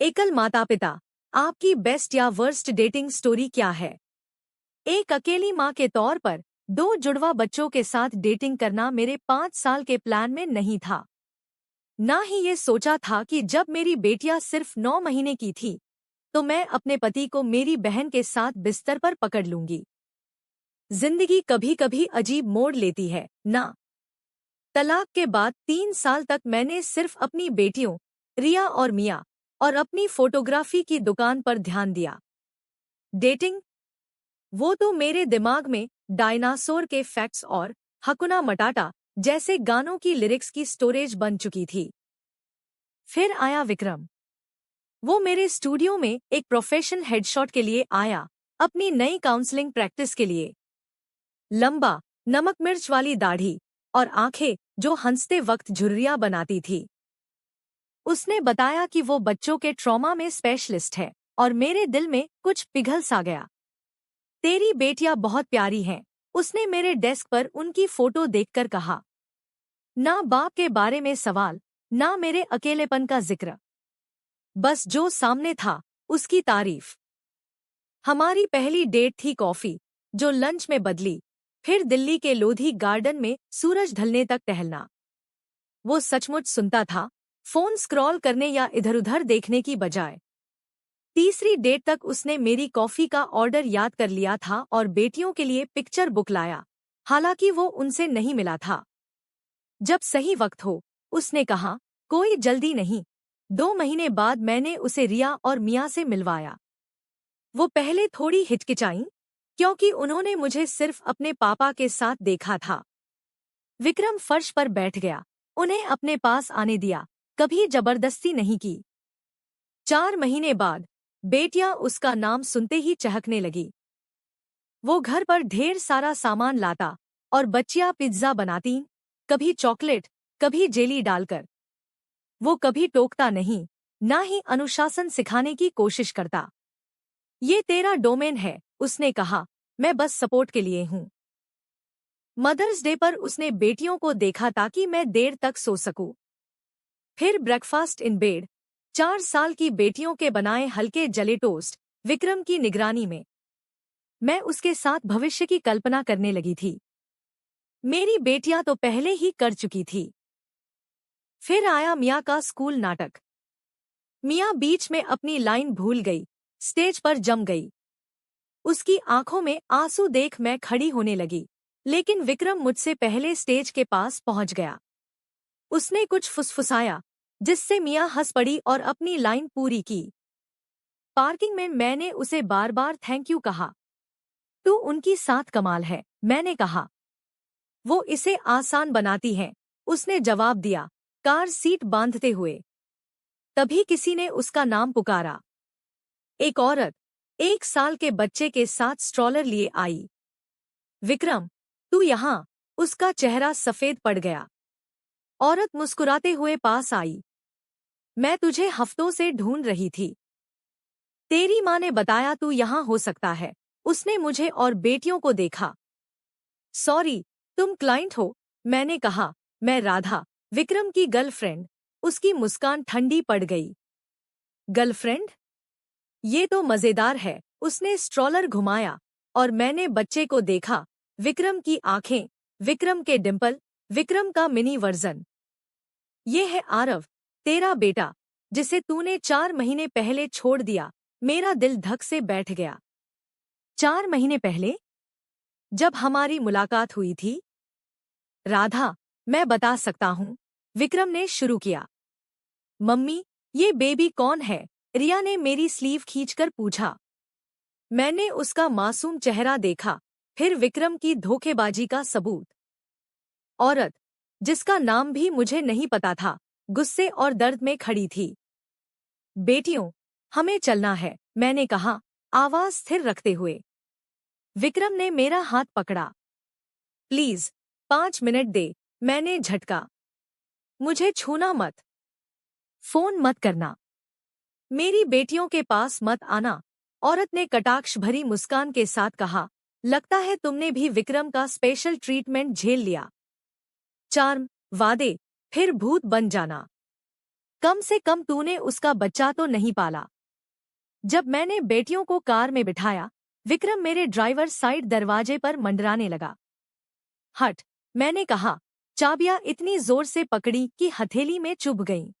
एकल माता पिता, आपकी बेस्ट या वर्स्ट डेटिंग स्टोरी क्या है? एक अकेली माँ के तौर पर दो जुड़वा बच्चों के साथ डेटिंग करना मेरे 5 साल के प्लान में नहीं था। ना ही ये सोचा था कि जब मेरी बेटियां सिर्फ 9 महीने की थी तो मैं अपने पति को मेरी बहन के साथ बिस्तर पर पकड़ लूंगी। जिंदगी कभी कभी अजीब मोड़ लेती है ना। तलाक के बाद 3 साल तक मैंने सिर्फ अपनी बेटियों रिया और मिया और अपनी फोटोग्राफी की दुकान पर ध्यान दिया। डेटिंग, वो तो मेरे दिमाग में डायनासोर के फैक्ट्स और हकुना मटाटा जैसे गानों की लिरिक्स की स्टोरेज बन चुकी थी। फिर आया विक्रम। वो मेरे स्टूडियो में एक प्रोफेशनल हेडशॉट के लिए आया, अपनी नई काउंसलिंग प्रैक्टिस के लिए। लंबा, नमक मिर्च वाली दाढ़ी और आंखें जो हंसते वक्त झुर्रियां बनाती थी। उसने बताया कि वो बच्चों के ट्रॉमा में स्पेशलिस्ट है और मेरे दिल में कुछ पिघल सा गया। तेरी बेटियां बहुत प्यारी हैं, उसने मेरे डेस्क पर उनकी फोटो देखकर कहा। ना बाप के बारे में सवाल, ना मेरे अकेलेपन का जिक्र, बस जो सामने था उसकी तारीफ। हमारी पहली डेट थी कॉफी, जो लंच में बदली, फिर दिल्ली के लोधी गार्डन में सूरज ढलने तक टहलना। वो सचमुच सुनता था, फोन स्क्रॉल करने या इधर-उधर देखने की बजाय। तीसरी डेट तक उसने मेरी कॉफी का ऑर्डर याद कर लिया था और बेटियों के लिए पिक्चर बुक लाया, हालांकि वो उनसे नहीं मिला था। जब सही वक्त हो, उसने कहा, कोई जल्दी नहीं। 2 महीने बाद मैंने उसे रिया और मिया से मिलवाया। वो पहले थोड़ी हिचकिचाईं, क्योंकि उन्होंने मुझे सिर्फ अपने पापा के साथ देखा था। विक्रम फर्श पर बैठ गया, उन्हें अपने पास आने दिया, कभी जबरदस्ती नहीं की। 4 महीने बाद बेटियां उसका नाम सुनते ही चहकने लगी। वो घर पर ढेर सारा सामान लाता और बच्चियां पिज्जा बनातीं, कभी चॉकलेट, कभी जेली डालकर। वो कभी टोकता नहीं, ना ही अनुशासन सिखाने की कोशिश करता। ये तेरा डोमेन है, उसने कहा, मैं बस सपोर्ट के लिए हूँ। मदर्स डे पर उसने बेटियों को देखा ताकि मैं देर तक सो सकूं। फिर ब्रेकफास्ट इन बेड, 4 साल की बेटियों के बनाए हल्के जले टोस्ट, विक्रम की निगरानी में। मैं उसके साथ भविष्य की कल्पना करने लगी थी। मेरी बेटियां तो पहले ही कर चुकी थी। फिर आया मिया का स्कूल नाटक। मिया बीच में अपनी लाइन भूल गई, स्टेज पर जम गई। उसकी आंखों में आंसू देख मैं खड़ी होने लगी, लेकिन विक्रम मुझसे पहले स्टेज के पास पहुंच गया। उसने कुछ फुसफुसाया, जिससे मिया हंस पड़ी और अपनी लाइन पूरी की। पार्किंग में मैंने उसे बार बार थैंक यू कहा। तू उनकी साथ कमाल है, मैंने कहा। वो इसे आसान बनाती हैं, उसने जवाब दिया, कार सीट बांधते हुए। तभी किसी ने उसका नाम पुकारा। एक औरत 1 साल के बच्चे के साथ स्ट्रॉलर लिए आई। विक्रम, तू यहाँ। उसका चेहरा सफेद पड़ गया। औरत मुस्कुराते हुए पास आई। मैं तुझे हफ्तों से ढूंढ रही थी। तेरी माँ ने बताया तू यहाँ हो सकता है। उसने मुझे और बेटियों को देखा। सॉरी, तुम क्लाइंट हो, मैंने कहा। मैं राधा, विक्रम की गर्लफ्रेंड। उसकी मुस्कान ठंडी पड़ गई। गर्लफ्रेंड? ये तो मजेदार है। उसने स्ट्रॉलर घुमाया और मैंने बच्चे को देखा। विक्रम की आंखें, विक्रम के डिंपल, विक्रम का मिनी वर्जन। ये है आरव, तेरा बेटा, जिसे तूने 4 महीने पहले छोड़ दिया। मेरा दिल धक से बैठ गया। 4 महीने पहले? जब हमारी मुलाकात हुई थी? राधा, मैं बता सकता हूँ, विक्रम ने शुरू किया। मम्मी, ये बेबी कौन है? रिया ने मेरी स्लीव खींचकर पूछा। मैंने उसका मासूम चेहरा देखा, फिर विक्रम की धोखेबाजी का सबूत। औरत, जिसका नाम भी मुझे नहीं पता था, गुस्से और दर्द में खड़ी थी। बेटियों, हमें चलना है, मैंने कहा, आवाज स्थिर रखते हुए। विक्रम ने मेरा हाथ पकड़ा। प्लीज, 5 मिनट दे, मैंने झटका। मुझे छूना मत। फोन मत करना। मेरी बेटियों के पास मत आना। औरत ने कटाक्ष भरी मुस्कान के साथ कहा, लगता है तुमने भी विक्रम का स्पेशल ट्रीटमेंट झेल लिया। चार्म, वादे, फिर भूत बन जाना। कम से कम तूने उसका बच्चा तो नहीं पाला। जब मैंने बेटियों को कार में बिठाया, विक्रम मेरे ड्राइवर साइड दरवाजे पर मंडराने लगा। हट, मैंने कहा। चाबियां इतनी जोर से पकड़ी कि हथेली में चुभ गईं।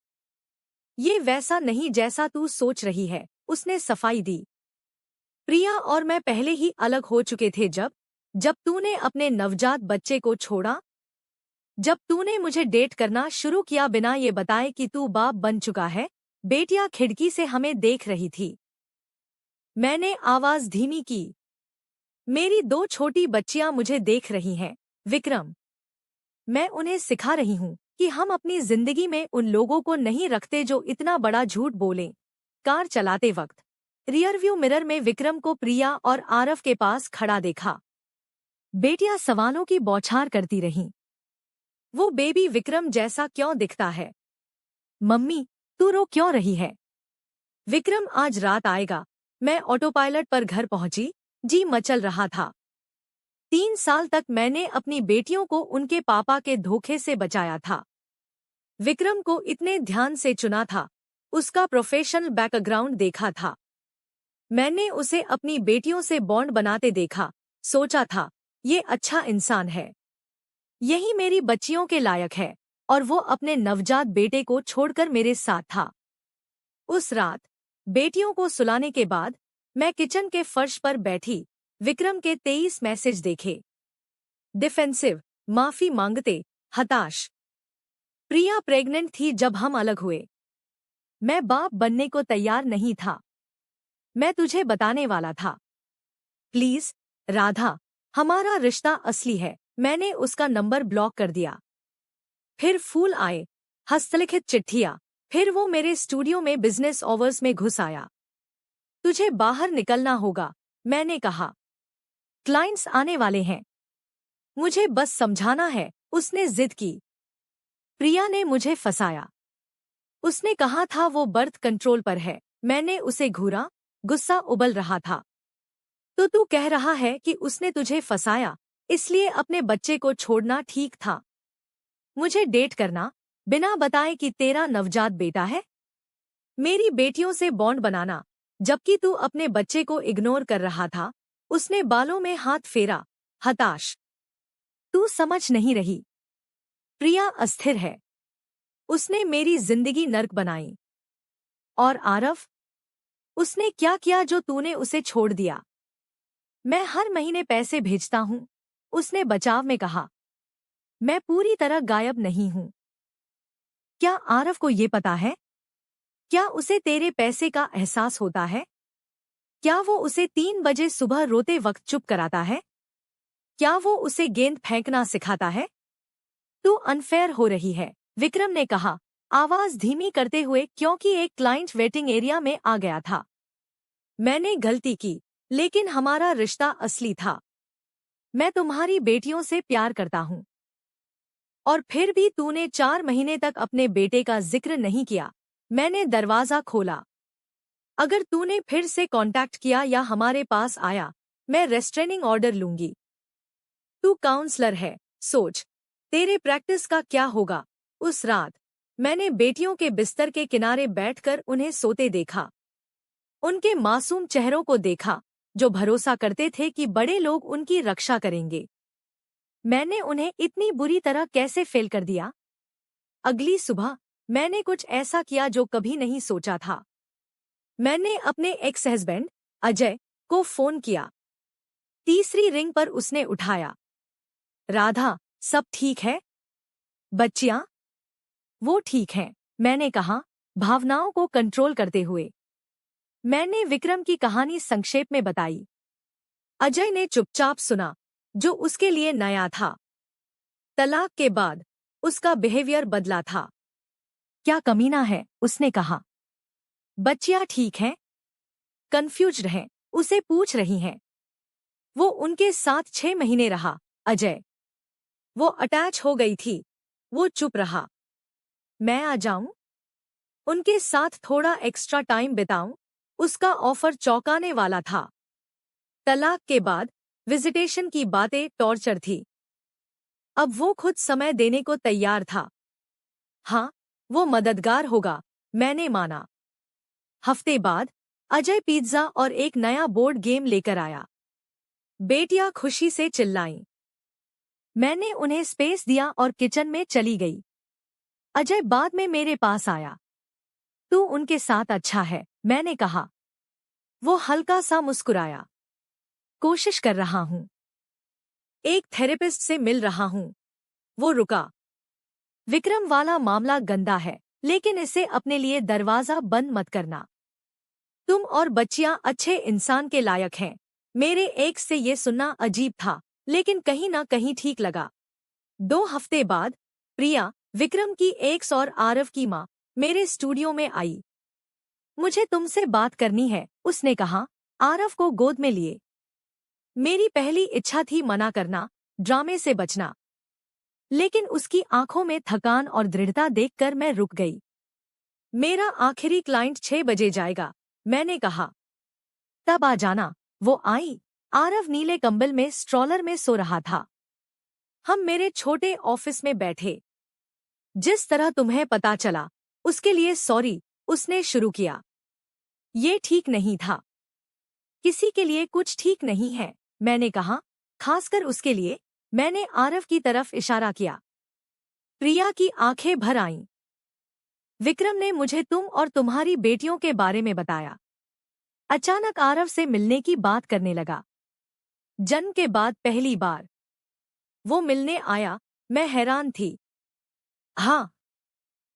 ये वैसा नहीं जैसा तू सोच रही है, उसने सफाई दी। प्रिया और मैं पहले ही अलग हो चुके थे जब तूने अपने नवजात बच्चे को छोड़ा। जब तूने मुझे डेट करना शुरू किया बिना ये बताए कि तू बाप बन चुका है। बेटियां खिड़की से हमें देख रही थी। मैंने आवाज धीमी की। मेरी 2 छोटी बच्चियां मुझे देख रही हैं, विक्रम। मैं उन्हें सिखा रही हूं कि हम अपनी जिंदगी में उन लोगों को नहीं रखते जो इतना बड़ा झूठ बोलें। कार चलाते वक्त रियरव्यू मिरर में विक्रम को प्रिया और आरव के पास खड़ा देखा। बेटियां सवालों की बौछार करती रहीं। वो बेबी विक्रम जैसा क्यों दिखता है? मम्मी, तू रो क्यों रही है? विक्रम आज रात आएगा। मैं ऑटो पायलट पर घर पहुंची। जी मचल रहा था। 3 साल तक मैंने अपनी बेटियों को उनके पापा के धोखे से बचाया था। विक्रम को इतने ध्यान से चुना था। उसका प्रोफेशनल बैकग्राउंड देखा था। मैंने उसे अपनी बेटियों से बॉन्ड बनाते देखा। सोचा था, ये अच्छा इंसान है। यही मेरी बच्चियों के लायक है। और वो अपने नवजात बेटे को छोड़कर मेरे साथ था। उस रात बेटियों को सुलाने के बाद मैं किचन के फर्श पर बैठी विक्रम के 23 मैसेज देखे। डिफेंसिव, माफी मांगते, हताश। प्रिया प्रेग्नेंट थी जब हम अलग हुए। मैं बाप बनने को तैयार नहीं था। मैं तुझे बताने वाला था। प्लीज राधा, हमारा रिश्ता असली है। मैंने उसका नंबर ब्लॉक कर दिया। फिर फूल आए, हस्तलिखित चिट्ठियां। फिर वो मेरे स्टूडियो में बिजनेस ऑवर्स में घुस आया। तुझे बाहर निकलना होगा, मैंने कहा। क्लाइंट्स आने वाले हैं। मुझे बस समझाना है, उसने जिद की। प्रिया ने मुझे फंसाया। उसने कहा था वो बर्थ कंट्रोल पर है। मैंने उसे घूरा। गुस्सा उबल रहा था। तो तू कह रहा है कि उसने तुझे फंसाया, इसलिए अपने बच्चे को छोड़ना ठीक था? मुझे डेट करना, बिना बताए कि तेरा नवजात बेटा है? मेरी बेटियों से बॉन्ड बनाना, जबकि तू अपने बच्चे को इग्नोर कर रहा था। उसने बालों में हाथ फेरा, हताश। तू समझ नहीं रही। प्रिया अस्थिर है। उसने मेरी जिंदगी नर्क बनाई। और आरव, उसने क्या किया जो तूने उसे छोड़ दिया? मैं हर महीने पैसे भेजता हूं, उसने बचाव में कहा। मैं पूरी तरह गायब नहीं हूं। क्या आरव को ये पता है? क्या उसे तेरे पैसे का एहसास होता है? क्या वो उसे 3 बजे सुबह रोते वक्त चुप कराता है? क्या वो उसे गेंद फेंकना सिखाता है? तू अनफेयर हो रही है, विक्रम ने कहा, आवाज धीमी करते हुए, क्योंकि एक क्लाइंट वेटिंग एरिया में आ गया था। मैंने गलती की, लेकिन हमारा रिश्ता असली था। मैं तुम्हारी बेटियों से प्यार करता हूं। और फिर भी तूने 4 महीने तक अपने बेटे का जिक्र नहीं किया। मैंने दरवाजा खोला। अगर तूने फिर से कांटेक्ट किया या हमारे पास आया, मैं रेस्ट्रेनिंग ऑर्डर लूंगी। तू काउंसलर है, सोच, तेरे प्रैक्टिस का क्या होगा? उस रात मैंने बेटियों के बिस्तर के किनारे बैठकर उन्हें सोते देखा। उनके मासूम चेहरों को देखा, जो भरोसा करते थे कि बड़े लोग उनकी रक्षा करेंगे। मैंने उन्हें इतनी बुरी तरह कैसे फेल कर दिया? अगली सुबह मैंने कुछ ऐसा किया जो कभी नहीं सोचा था। मैंने अपने एक्स हस्बैंड अजय को फोन किया। तीसरी रिंग पर उसने उठाया। राधा, सब ठीक है? बच्चियां? वो ठीक हैं, मैंने कहा, भावनाओं को कंट्रोल करते हुए। मैंने विक्रम की कहानी संक्षेप में बताई। अजय ने चुपचाप सुना, जो उसके लिए नया था। तलाक के बाद उसका बिहेवियर बदला था। क्या कमीना है, उसने कहा। बच्चियां ठीक हैं? कंफ्यूज्ड हैं, उसे पूछ रही हैं। वो उनके साथ 6 महीने रहा, अजय। वो अटैच हो गई थी। वो चुप रहा। मैं आ जाऊं? उनके साथ थोड़ा एक्स्ट्रा टाइम बिताऊं? उसका ऑफर चौंकाने वाला था। तलाक के बाद विजिटेशन की बातें टॉर्चर थी। अब वो खुद समय देने को तैयार था। हाँ, वो मददगार होगा, मैंने माना। हफ्ते बाद अजय पिज्जा और एक नया बोर्ड गेम लेकर आया। बेटियां खुशी से चिल्लाईं। मैंने उन्हें स्पेस दिया और किचन में चली गई। अजय बाद में मेरे पास आया। तू उनके साथ अच्छा है, मैंने कहा। वो हल्का सा मुस्कुराया। कोशिश कर रहा हूं। एक थेरेपिस्ट से मिल रहा हूं। वो रुका। विक्रम वाला मामला गंदा है, लेकिन इसे अपने लिए दरवाजा बंद मत करना। तुम और बच्चियां अच्छे इंसान के लायक हैं। मेरे एक्स से ये सुनना अजीब था, लेकिन कहीं ना कहीं ठीक लगा। 2 हफ्ते बाद प्रिया, विक्रम की एक्स और आरव की माँ, मेरे स्टूडियो में आई। मुझे तुमसे बात करनी है, उसने कहा, आरव को गोद में लिए। मेरी पहली इच्छा थी मना करना, ड्रामे से बचना, लेकिन उसकी आंखों में थकान और दृढ़ता देखकर मैं रुक गई। मेरा आखिरी क्लाइंट 6 बजे जाएगा, मैंने कहा। तब आ जाना। वो आई। आरव नीले कंबल में स्ट्रॉलर में सो रहा था। हम मेरे छोटे ऑफिस में बैठे। जिस तरह तुम्हें पता चला, उसके लिए सॉरी, उसने शुरू किया। ये ठीक नहीं था। किसी के लिए कुछ ठीक नहीं है, मैंने कहा, खासकर उसके लिए। मैंने आरव की तरफ इशारा किया। प्रिया की आंखें भर आईं। विक्रम ने मुझे तुम और तुम्हारी बेटियों के बारे में बताया। अचानक आरव से मिलने की बात करने लगा। जन्म के बाद पहली बार वो मिलने आया। मैं हैरान थी। हाँ,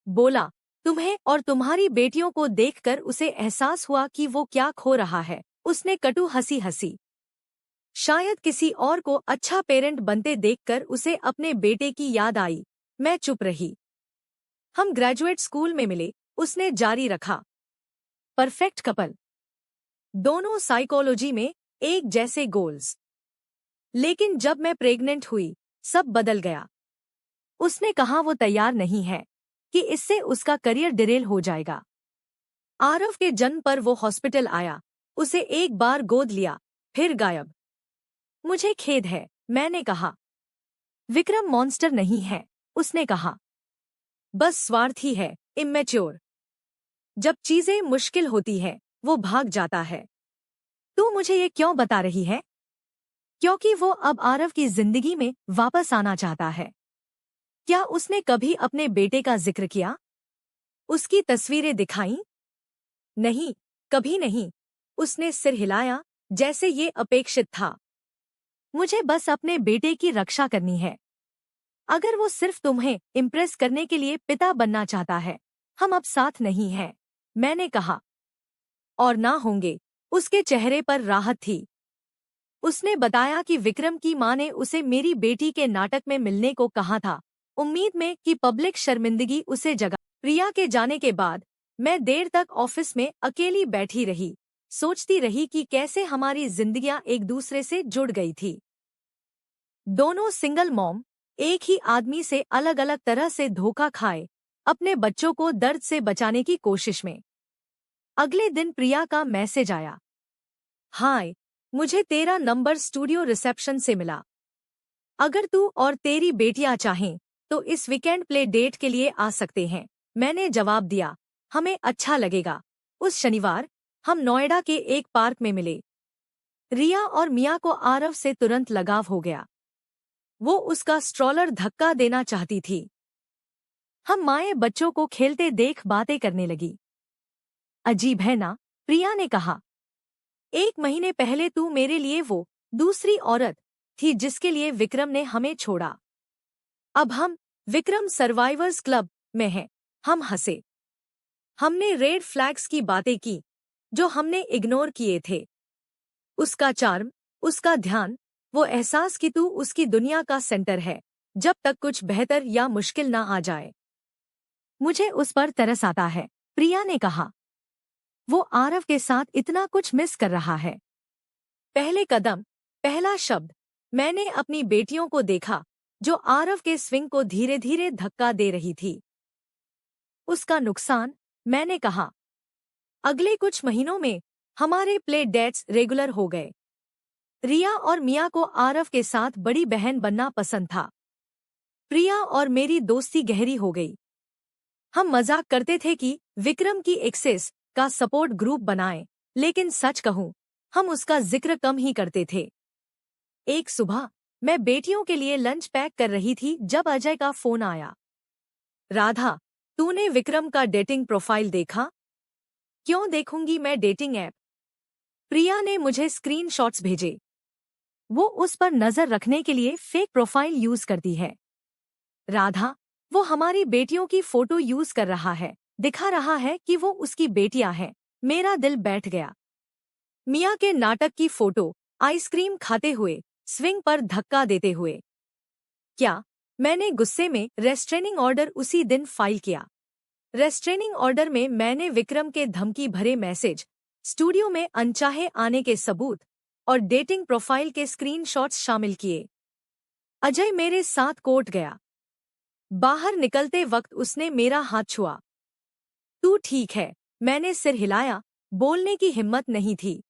बोला, तुम्हें और तुम्हारी बेटियों को देखकर उसे एहसास हुआ कि वो क्या खो रहा है। उसने कटु हंसी हंसी। शायद किसी और को अच्छा पेरेंट बनते देखकर उसे अपने बेटे की याद आई। मैं चुप रही। हम ग्रेजुएट स्कूल में मिले, उसने जारी रखा। Perfect couple. दोनों साइकोलॉजी में एक जैसे गोल्स। लेकिन जब मैं प्रेग्नेंट हुई, सब बदल गया। उसने कहा वो तैयार नहीं है, कि इससे उसका करियर डिरेल हो जाएगा। आरव के जन्म पर वो हॉस्पिटल आया, उसे एक बार गोद लिया, फिर गायब। मुझे खेद है, मैंने कहा। विक्रम मॉन्स्टर नहीं है, उसने कहा। बस स्वार्थी है, इम्मैच्योर। जब चीजें मुश्किल होती है, वो भाग जाता है। तू मुझे ये क्यों बता रही है? क्योंकि वो अब आरव की जिंदगी में वापस आना चाहता है। क्या उसने कभी अपने बेटे का जिक्र किया? उसकी तस्वीरें दिखाईं? नहीं, कभी नहीं। उसने सिर हिलाया, जैसे ये अपेक्षित था। मुझे बस अपने बेटे की रक्षा करनी है। अगर वो सिर्फ तुम्हें इम्प्रेस करने के लिए पिता बनना चाहता है, हम अब साथ नहीं हैं, मैंने कहा। और ना होंगे। उसके चेहरे पर राहत थी। उसने बताया कि विक्रम की मां ने उसे मेरी बेटी के नाटक में मिलने को कहा था, उम्मीद में कि पब्लिक शर्मिंदगी उसे जगा। प्रिया के जाने के बाद मैं देर तक ऑफिस में अकेली बैठी रही, सोचती रही कि कैसे हमारी जिंदगियां एक दूसरे से जुड़ गई थी। दोनों सिंगल मॉम, एक ही आदमी से अलग अलग तरह से धोखा खाए, अपने बच्चों को दर्द से बचाने की कोशिश में। अगले दिन प्रिया का मैसेज आया। हाय, मुझे तेरा नंबर स्टूडियो रिसेप्शन से मिला। अगर तू और तेरी बेटियां चाहें, तो इस वीकेंड प्ले डेट के लिए आ सकते हैं। मैंने जवाब दिया, हमें अच्छा लगेगा। उस शनिवार हम नोएडा के एक पार्क में मिले। रिया और मिया को आरव से तुरंत लगाव हो गया। वो उसका स्ट्रॉलर धक्का देना चाहती थी। हम माएं बच्चों को खेलते देख बातें करने लगी। अजीब है ना, प्रिया ने कहा। 1 महीने पहले तू मेरे लिए वो दूसरी औरत थी जिसके लिए विक्रम ने हमें छोड़ा। अब हम विक्रम सर्वाइवर्स क्लब में हैं। हम हंसे। हमने रेड फ्लैग्स की बातें की, जो हमने इग्नोर किए थे। उसका चार्म, उसका ध्यान, वो एहसास कि तू उसकी दुनिया का सेंटर है, जब तक कुछ बेहतर या मुश्किल ना आ जाए। मुझे उस पर तरस आता है, प्रिया ने कहा। वो आरव के साथ इतना कुछ मिस कर रहा है। पहले कदम, पहला शब्द। मैंने अपनी बेटियों को देखा, जो आरव के स्विंग को धीरे धीरे धक्का दे रही थी। उसका नुकसान, मैंने कहा। अगले कुछ महीनों में हमारे प्ले डेट्स रेगुलर हो गए। रिया और मिया को आरव के साथ बड़ी बहन बनना पसंद था। प्रिया और मेरी दोस्ती गहरी हो गई। हम मजाक करते थे कि विक्रम की एक्सेस का सपोर्ट ग्रुप बनाएं, लेकिन सच कहूं, हम उसका जिक्र कम ही करते थे। एक सुबह मैं बेटियों के लिए लंच पैक कर रही थी जब अजय का फोन आया। राधा, तूने विक्रम का डेटिंग प्रोफाइल देखा? क्यों देखूंगी मैं डेटिंग ऐप? प्रिया ने मुझे स्क्रीनशॉट्स भेजे। वो उस पर नजर रखने के लिए फेक प्रोफाइल यूज करती है। राधा, वो हमारी बेटियों की फोटो यूज कर रहा है, दिखा रहा है कि वो उसकी बेटियां हैं। मेरा दिल बैठ गया। मिया के नाटक की फोटो, आइसक्रीम खाते हुए, स्विंग पर धक्का देते हुए। क्या? मैंने गुस्से में रेस्ट्रेनिंग ऑर्डर उसी दिन फाइल किया। रेस्ट्रेनिंग ऑर्डर में मैंने विक्रम के धमकी भरे मैसेज, स्टूडियो में अनचाहे आने के सबूत और डेटिंग प्रोफाइल के स्क्रीनशॉट्स शामिल किए। अजय मेरे साथ कोर्ट गया। बाहर निकलते वक्त उसने मेरा हाथ छुआ। तू ठीक है? मैंने सिर हिलाया, बोलने की हिम्मत नहीं थी।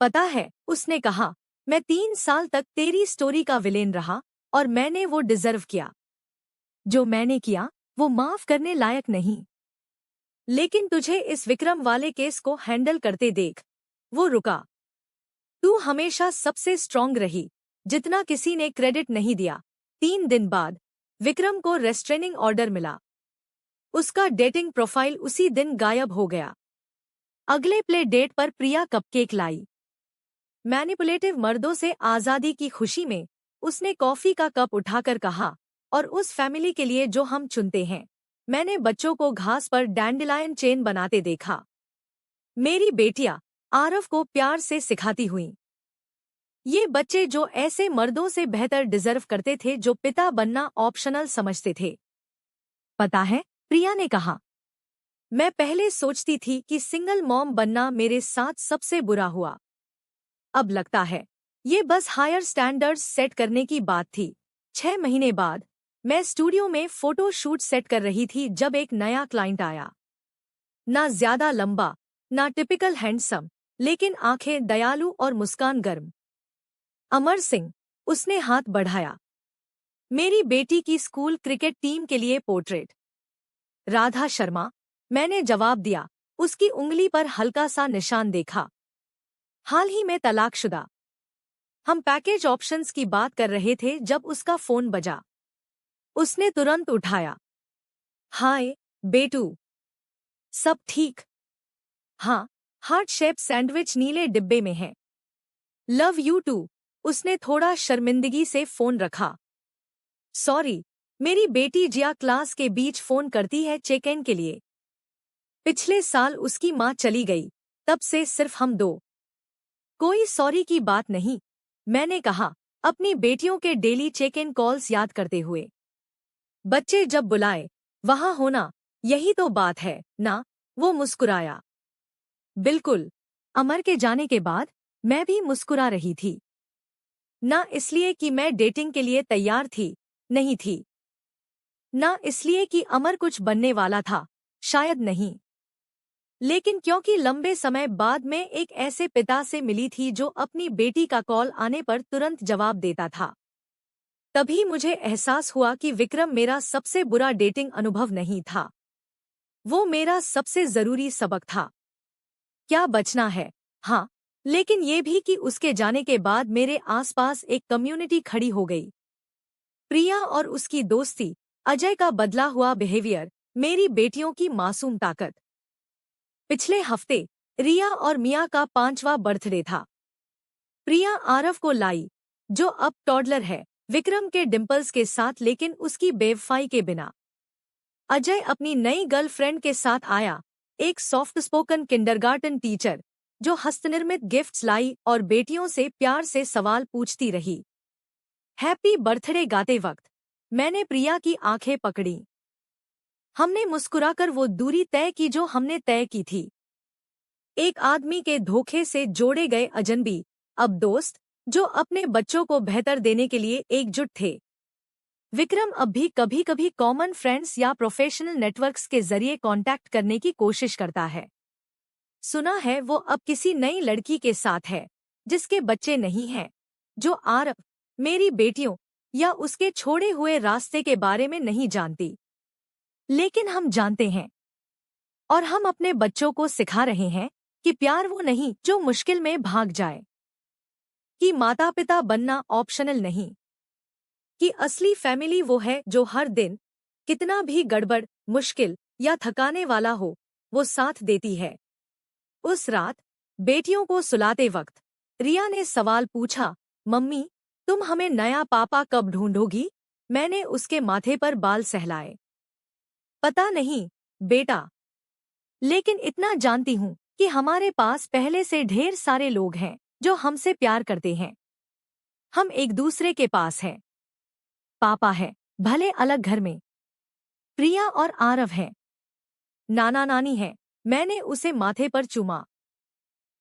पता है, उसने कहा, मैं 3 साल तक तेरी स्टोरी का विलेन रहा और मैंने वो डिजर्व किया। जो मैंने किया वो माफ करने लायक नहीं। लेकिन तुझे इस विक्रम वाले केस को हैंडल करते देख। वो रुका। तू हमेशा सबसे स्ट्रांग रही, जितना किसी ने क्रेडिट नहीं दिया। 3 दिन बाद विक्रम को रेस्ट्रेनिंग ऑर्डर मिला। उसका डेटिंग प्रोफाइल उसी दिन गायब हो गया। अगले प्ले डेट पर प्रिया कपकेक लाई। मैनिपुलेटिव मर्दों से आजादी की खुशी में उसने कॉफी का कप उठाकर कहा, और उस फैमिली के लिए जो हम चुनते हैं। मैंने बच्चों को घास पर डैंडिलायन चेन बनाते देखा। मेरी बेटियां आरव को प्यार से सिखाती हुईं। ये बच्चे जो ऐसे मर्दों से बेहतर डिजर्व करते थे जो पिता बनना ऑप्शनल समझते थे। पता है, प्रिया ने कहा, मैं पहले सोचती थी कि सिंगल मॉम बनना मेरे साथ सबसे बुरा हुआ। अब लगता है ये बस हायर स्टैंडर्ड्स सेट करने की बात थी। 6 महीने बाद मैं स्टूडियो में फोटो शूट सेट कर रही थी जब एक नया क्लाइंट आया। ना ज्यादा लंबा, ना टिपिकल हैंडसम, लेकिन आंखें दयालु और मुस्कान गर्म। अमर सिंह, उसने हाथ बढ़ाया। मेरी बेटी की स्कूल क्रिकेट टीम के लिए पोर्ट्रेट। राधा शर्मा, मैंने जवाब दिया। उसकी उंगली पर हल्का सा निशान देखा। हाल ही में तलाकशुदा। हम पैकेज ऑप्शंस की बात कर रहे थे जब उसका फोन बजा। उसने तुरंत उठाया। हाय बेटू, सब ठीक? हाँ, हार्ट शेप सैंडविच नीले डिब्बे में है। Love you too. उसने थोड़ा शर्मिंदगी से फोन रखा। सॉरी, मेरी बेटी जिया क्लास के बीच फोन करती है चेक इन के लिए। पिछले साल उसकी माँ चली गई, तब से सिर्फ हम दो। कोई सॉरी की बात नहीं, मैंने कहा, अपनी बेटियों के डेली चेक इन कॉल्स याद करते हुए। बच्चे जब बुलाए वहां होना, यही तो बात है ना? वो मुस्कुराया। बिल्कुल। अमर के जाने के बाद मैं भी मुस्कुरा रही थी। ना इसलिए कि मैं डेटिंग के लिए तैयार थी, नहीं थी। ना इसलिए कि अमर कुछ बनने वाला था, शायद नहीं। लेकिन क्योंकि लंबे समय बाद मैं एक ऐसे पिता से मिली थी जो अपनी बेटी का कॉल आने पर तुरंत जवाब देता था। तभी मुझे एहसास हुआ कि विक्रम मेरा सबसे बुरा डेटिंग अनुभव नहीं था। वो मेरा सबसे जरूरी सबक था। क्या बचना है? हाँ, लेकिन ये भी कि उसके जाने के बाद मेरे आसपास एक कम्युनिटी खड़ी हो गई। प्रिया और उसकी दोस्ती, अजय का बदला हुआ बिहेवियर, मेरी बेटियों की मासूम ताकत। पिछले हफ्ते रिया और मिया का 5वां बर्थडे था। प्रिया आरव को लाई, जो अब टॉडलर है, विक्रम के डिंपल्स के साथ लेकिन उसकी बेवफाई के बिना। अजय अपनी नई गर्लफ्रेंड के साथ आया, एक सॉफ्ट स्पोकन किंडरगार्टन टीचर जो हस्तनिर्मित गिफ्ट्स लाई और बेटियों से प्यार से सवाल पूछती रही। हैप्पी बर्थडे गाते वक्त मैंने प्रिया की आंखें पकड़ी। हमने मुस्कुराकर वो दूरी तय की जो हमने तय की थी। एक आदमी के धोखे से जोड़े गए अजनबी, अब दोस्त, जो अपने बच्चों को बेहतर देने के लिए एकजुट थे। विक्रम अब भी कभी कभी कॉमन फ्रेंड्स या प्रोफेशनल नेटवर्क्स के जरिए कांटेक्ट करने की कोशिश करता है। सुना है वो अब किसी नई लड़की के साथ है, जिसके बच्चे नहीं हैं, जो आरव, मेरी बेटियों या उसके छोड़े हुए रास्ते के बारे में नहीं जानती। लेकिन हम जानते हैं और हम अपने बच्चों को सिखा रहे हैं कि प्यार वो नहीं जो मुश्किल में भाग जाए, कि माता पिता बनना ऑप्शनल नहीं, कि असली फैमिली वो है जो हर दिन कितना भी गड़बड़, मुश्किल या थकाने वाला हो, वो साथ देती है। उस रात बेटियों को सुलाते वक्त रिया ने सवाल पूछा, मम्मी तुम हमें नया पापा कब ढूंढोगी? मैंने उसके माथे पर बाल सहलाए। पता नहीं बेटा, लेकिन इतना जानती हूँ कि हमारे पास पहले से ढेर सारे लोग हैं जो हमसे प्यार करते हैं। हम एक दूसरे के पास हैं। पापा है, भले अलग घर में। प्रिया और आरव हैं। नाना नानी है। मैंने उसे माथे पर चूमा।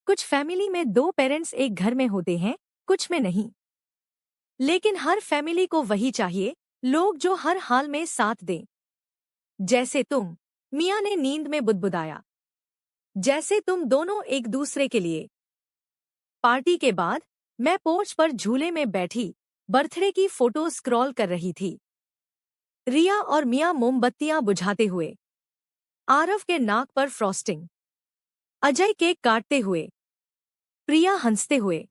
कुछ फैमिली में 2 पेरेंट्स एक घर में होते हैं, कुछ में नहीं। लेकिन हर फैमिली को वही चाहिए, लोग जो हर हाल में साथ दें। जैसे तुम, मियाँ ने नींद में बुदबुदाया। जैसे तुम दोनों एक दूसरे के लिए। पार्टी के बाद मैं पोर्च पर झूले में बैठी बर्थडे की फोटो स्क्रॉल कर रही थी। रिया और मियाँ मोमबत्तियां बुझाते हुए, आरव के नाक पर फ्रॉस्टिंग, अजय केक काटते हुए, प्रिया हंसते हुए।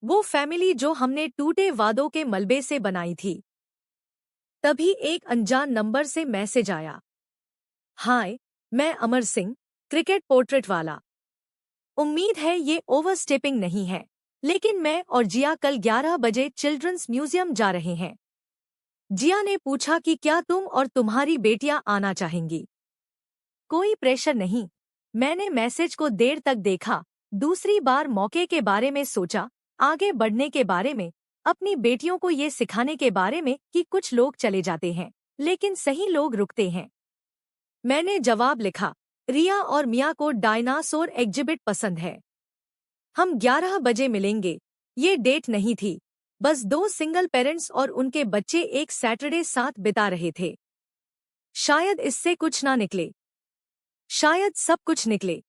वो फैमिली जो हमने टूटे वादों के मलबे से बनाई थी। तभी एक अनजान नंबर से मैसेज आया। हाय, मैं अमर सिंह, क्रिकेट पोर्ट्रेट वाला। उम्मीद है ये ओवरस्टेपिंग नहीं है, लेकिन मैं और जिया कल 11 बजे चिल्ड्रंस म्यूजियम जा रहे हैं। जिया ने पूछा कि क्या तुम और तुम्हारी बेटियां आना चाहेंगी? कोई प्रेशर नहीं। मैंने मैसेज को देर तक देखा, दूसरी बार मौके के बारे में सोचा, आगे बढ़ने के बारे में, अपनी बेटियों को ये सिखाने के बारे में कि कुछ लोग चले जाते हैं, लेकिन सही लोग रुकते हैं। मैंने जवाब लिखा, रिया और मिया को डायनासोर एग्जिबिट पसंद है। हम 11 बजे मिलेंगे। ये डेट नहीं थी, बस 2 सिंगल पेरेंट्स और उनके बच्चे एक सैटरडे साथ बिता रहे थे। शायद इससे कुछ ना निकले, शायद सब कुछ निकले।